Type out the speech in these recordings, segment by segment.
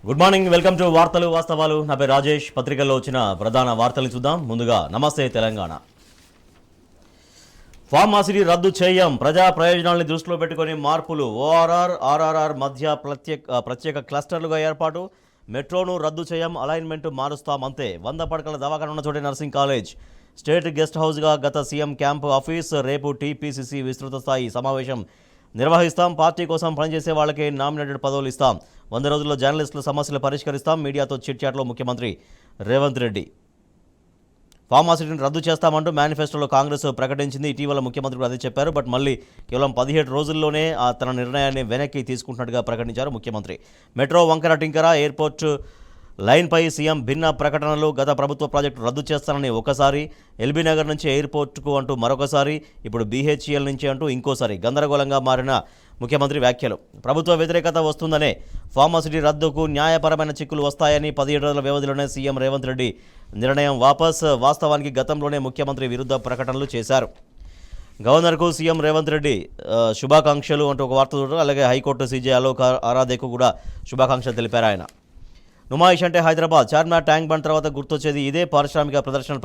Good morning, welcome to వార్తలు వాస్తవాలు. నా పేరు రాజేష్. పత్రికల్లో వచ్చిన ప్రధాన వార్తలు చూద్దాం. ముందుగా నమస్తే తెలంగాణ. ఫార్మాసిటీ రద్దు చేయం, ప్రజా ప్రయోజనాలను దృష్టిలో పెట్టుకుని మార్పులు. ఓఆర్ఆర్ ఆర్ఆర్ఆర్ మధ్య ప్రత్యేక క్లస్టర్లుగా ఏర్పాటు. మెట్రోను రద్దు చేయం, అలైన్మెంట్ మారుస్తాం అంతే. 100 పడకల దవాఖాన ఉన్న చోటే నర్సింగ్ కాలేజ్. స్టేట్ గెస్ట్ హౌస్గా గత సీఎం క్యాంపు ఆఫీస్. రేపు టీపీసీసీ విస్తృత స్థాయి సమావేశం నిర్వహిస్తాం. పార్టీ కోసం పనిచేసే వాళ్ళకే నామినేటెడ్ పదవులు ఇస్తాం. 100 రోజుల్లో జర్నలిస్టుల సమస్యలు పరిష్కరిస్తాం. మీడియాతో చిట్చాట్లో ముఖ్యమంత్రి రేవంత్ రెడ్డి. ఫార్మాసిటీని రద్దు చేస్తామంటూ మేనిఫెస్టోలో కాంగ్రెస్ ప్రకటించింది. ఇటీవల ముఖ్యమంత్రి అదే చెప్పారు. బట్ మళ్ళీ కేవలం 17 రోజుల్లోనే తన నిర్ణయాన్ని వెనక్కి తీసుకుంటున్నట్టుగా ప్రకటించారు ముఖ్యమంత్రి. మెట్రో వంకర టింకర, ఎయిర్పోర్ట్ లైన్పై సీఎం భిన్న ప్రకటనలు. గత ప్రభుత్వ ప్రాజెక్టు రద్దు చేస్తానని ఒకసారి, ఎల్బీ నగర్ నుంచి ఎయిర్పోర్టుకు అంటూ మరొకసారి, ఇప్పుడు బీహెచ్ఈఎల్ నుంచి అంటూ ఇంకోసారి గందరగోళంగా మారిన ముఖ్యమంత్రి వ్యాఖ్యలు. ప్రభుత్వ వ్యతిరేకత వస్తుందనే ఫార్మాసిటీ రద్దుకు న్యాయపరమైన చిక్కులు వస్తాయని 17 రోజుల వ్యవధిలోనే సీఎం రేవంత్ రెడ్డి నిర్ణయం వాపస్. వాస్తవానికి గతంలోనే ముఖ్యమంత్రి విరుద్ధ ప్రకటనలు చేశారు. గవర్నర్కు సీఎం రేవంత్ రెడ్డి శుభాకాంక్షలు అంటూ ఒక వార్త చూడడం, అలాగే హైకోర్టు సీజే అలోక్ ఆరాధేకు కూడా శుభాకాంక్షలు తెలిపారు ఆయన. నుమాయిష్ అంటే హైదరాబాద్, చార్మినార్, ట్యాంక్ బండ్ తర్వాత గుర్తొచ్చేది ఇదే. పారిశ్రామిక ప్రదర్శనలు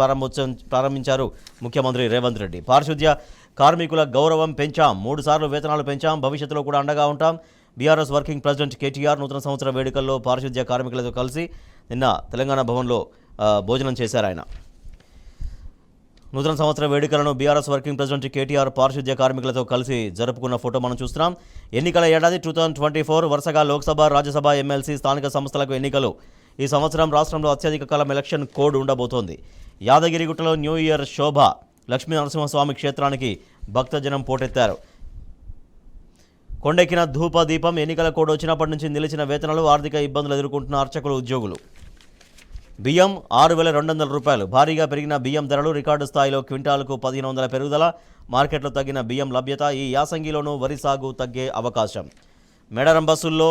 ప్రారంభించారు ముఖ్యమంత్రి రేవంత్ రెడ్డి. పారిశుద్ధ్య కార్మికుల గౌరవం పెంచాం, 3 సార్లు వేతనాలు పెంచాం, భవిష్యత్తులో కూడా అండగా ఉంటాం. బీఆర్ఎస్ వర్కింగ్ ప్రెసిడెంట్ కేటీఆర్ నూతన సంవత్సర వేడుకల్లో పారిశుద్ధ్య కార్మికులతో కలిసి నిన్న తెలంగాణ భవన్లో భోజనం చేశారు ఆయన. నూతన సంవత్సర వేడుకలను బీఆర్ఎస్ వర్కింగ్ ప్రెసిడెంట్ కేటీఆర్ పారిశుద్ధ్య కార్మికులతో కలిసి జరుపుకున్న ఫోటో మనం చూస్తున్నాం. ఎన్నికల ఏడాది 2024 వరుసగా లోక్సభ, రాజ్యసభ, ఎమ్మెల్సీ, స్థానిక సంస్థలకు ఎన్నికలు. ఈ సంవత్సరం రాష్ట్రంలో అత్యధిక కాలం ఎలక్షన్ కోడ్ ఉండబోతోంది. యాదగిరిగుట్టలో న్యూ ఇయర్ శోభ. లక్ష్మీ నరసింహస్వామి క్షేత్రానికి భక్తజనం పోటెత్తారు. కొండెక్కిన ధూప దీపం. ఎన్నికల కోడ్ వచ్చినప్పటి నుంచి నిలిచిన వేతనాలు, ఆర్థిక ఇబ్బందులు ఎదుర్కొంటున్న అర్చకులు, ఉద్యోగులు. బియ్యం 6,200 రూపాయలు. భారీగా పెరిగిన బియ్యం ధరలు. రికార్డు స్థాయిలో క్వింటాలకు 1,500 పెరుగుదల. మార్కెట్లో తగ్గిన బియ్యం లభ్యత. ఈ యాసంగిలోనూ వరి సాగు తగ్గే అవకాశం. మేడారం బస్సుల్లో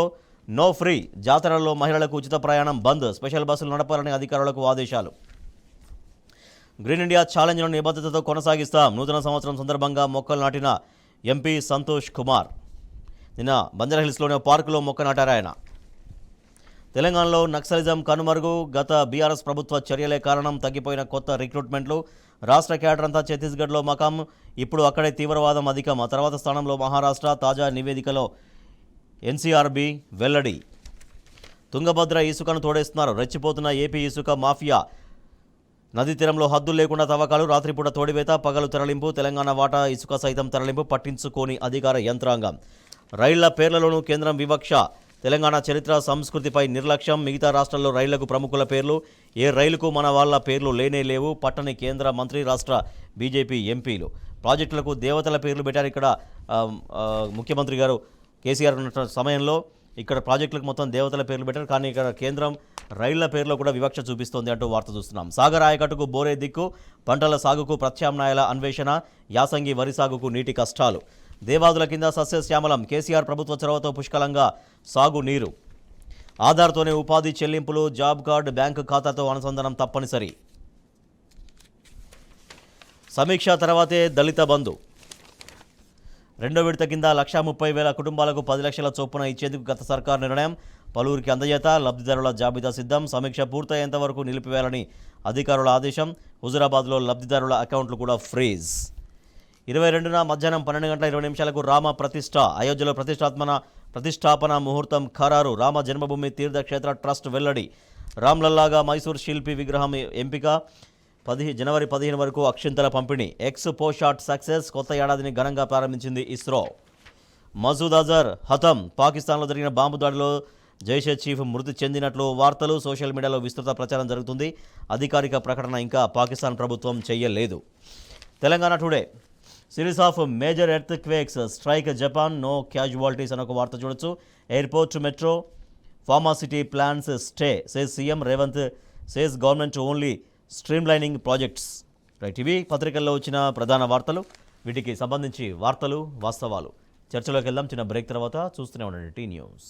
నో ఫ్రీ. జాతరల్లో మహిళలకు ఉచిత ప్రయాణం బంద్. స్పెషల్ బస్సులు నడపాలని అధికారులకు ఆదేశాలు. గ్రీన్ ఇండియా ఛాలెంజ్ను నిబద్ధతతో కొనసాగిస్తాం. నూతన సంవత్సరం సందర్భంగా మొక్కలు నాటిన ఎంపీ సంతోష్ కుమార్. నిన్న బంజారాహిల్స్లోని పార్కులో మొక్క నాటారు ఆయన. తెలంగాణలో నక్సలిజం కనుమరుగు. గత బీఆర్ఎస్ ప్రభుత్వ చర్యలే కారణం. తగ్గిపోయిన కొత్త రిక్రూట్మెంట్లు. రాష్ట్ర క్యాడర్ అంతా ఛత్తీస్గఢ్లో మకాం. ఇప్పుడు అక్కడే తీవ్రవాదం అధికం. ఆ తర్వాత స్థానంలో మహారాష్ట్ర. తాజా నివేదికలో ఎన్సీఆర్బీ వెల్లడి. తుంగభద్ర ఇసుకను తోడేస్తున్నారు. రెచ్చిపోతున్న ఏపీ ఇసుక మాఫియా. నదీ తీరంలో హద్దులు లేకుండా తవ్వకాలు. రాత్రిపూట తోడివేత, పగలు తరలింపు. తెలంగాణ వాటా ఇసుక సైతం తరలింపు. పట్టించుకోని అధికార యంత్రాంగం. రైళ్ల పేర్లలోనూ కేంద్రం వివక్ష. తెలంగాణ చరిత్ర సంస్కృతిపై నిర్లక్ష్యం. మిగతా రాష్ట్రాల్లో రైళ్లకు ప్రముఖుల పేర్లు, ఏ రైలుకు మన వాళ్ళ పేర్లు లేనే లేవు. పట్టని కేంద్ర మంత్రి, రాష్ట్ర బీజేపీ ఎంపీలు. ప్రాజెక్టులకు దేవతల పేర్లు పెట్టారు. ఇక్కడ ముఖ్యమంత్రి గారు కేసీఆర్ ఉన్న సమయంలో ఇక్కడ ప్రాజెక్టులకు మొత్తం దేవతల పేర్లు పెట్టారు. కానీ ఇక్కడ కేంద్రం రైళ్ల పేర్లో కూడా వివక్ష చూపిస్తోంది అంటూ వార్త చూస్తున్నాం. సాగర్ ఆయకట్టుకు బోరే దిక్కు. పంటల సాగుకు ప్రత్యామ్నాయాల అన్వేషణ. యాసంగి వరి సాగుకు నీటి కష్టాలు. దేవాదుల కింద సస్యశ్యామలం. కేసీఆర్ ప్రభుత్వ చొరవతో పుష్కలంగా సాగు నీరు. ఆధార్తోనే ఉపాధి చెల్లింపులు. జాబ్ కార్డు, బ్యాంకు ఖాతాతో అనుసంధానం తప్పనిసరి. సమీక్ష తర్వాతే దళిత బంధు. 2వ విడత కింద 1,30,000 కుటుంబాలకు 10 లక్షల చొప్పున ఇచ్చేందుకు గత సర్కార్ నిర్ణయం. పలువురికి అందజేత. లబ్ధిదారుల జాబితా సిద్ధం. సమీక్ష పూర్తయ్యేంత వరకు నిలిపివేయాలని అధికారుల ఆదేశం. హుజురాబాద్లో లబ్ధిదారుల అకౌంట్లు కూడా ఫ్రీజ్. 22న మధ్యాహ్నం 12:20 రామ ప్రతిష్ఠ. అయోధ్యలో ప్రతిష్టాపన ముహూర్తం ఖరారు. రామ జన్మభూమి తీర్థక్షేత్ర ట్రస్ట్ వెల్లడి. రామ్లల్లాగా మైసూర్ శిల్పి విగ్రహం ఎంపిక. జనవరి 15 వరకు అక్షింతల పంపిణీ. Expo shot success. కొత్త ఏడాదిని ఘనంగా ప్రారంభించింది ఇస్రో. మసూద్ అజర్ హతం. పాకిస్తాన్లో జరిగిన బాంబు దాడిలో జైషే చీఫ్ మృతి చెందినట్లు వార్తలు. సోషల్ మీడియాలో విస్తృత ప్రచారం జరుగుతుంది. అధికారిక ప్రకటన ఇంకా పాకిస్తాన్ ప్రభుత్వం చేయలేదు. Telangana today. Series of major earthquakes strike Japan, no casualties అని ఒక వార్త చూడొచ్చు. Airport, metro, pharma city plans stay, says CM Revanth. Says government only streamlining projects. Right, ఇవి పత్రికల్లో వచ్చిన ప్రధాన వార్తలు. వీటికి సంబంధించి వార్తలు వాస్తవాలు చర్చలోకి వెళ్దాం. చిన్న బ్రేక్ తర్వాత చూస్తూనే ఉండండి టీ న్యూస్.